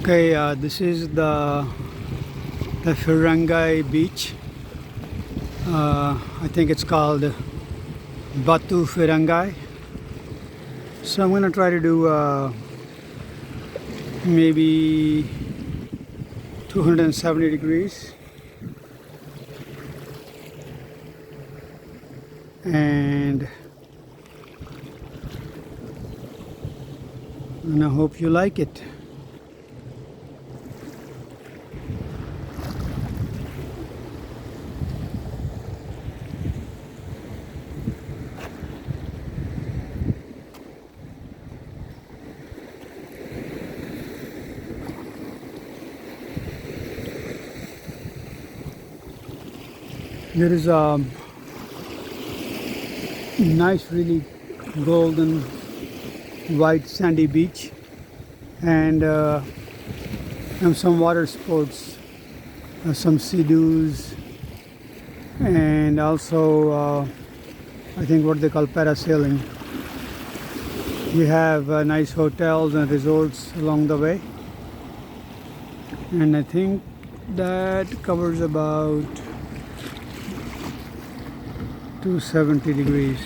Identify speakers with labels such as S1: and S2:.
S1: Okay, this is the Ferringhi beach. I think it's called Batu Ferringhi. So I'm going to try to do maybe 270 degrees. And I hope you like it. There is a nice, really golden white sandy beach, and some water sports, some sea-doos, and also I think what they call parasailing. We have nice hotels and resorts along the way, and I think that covers about 270 degrees.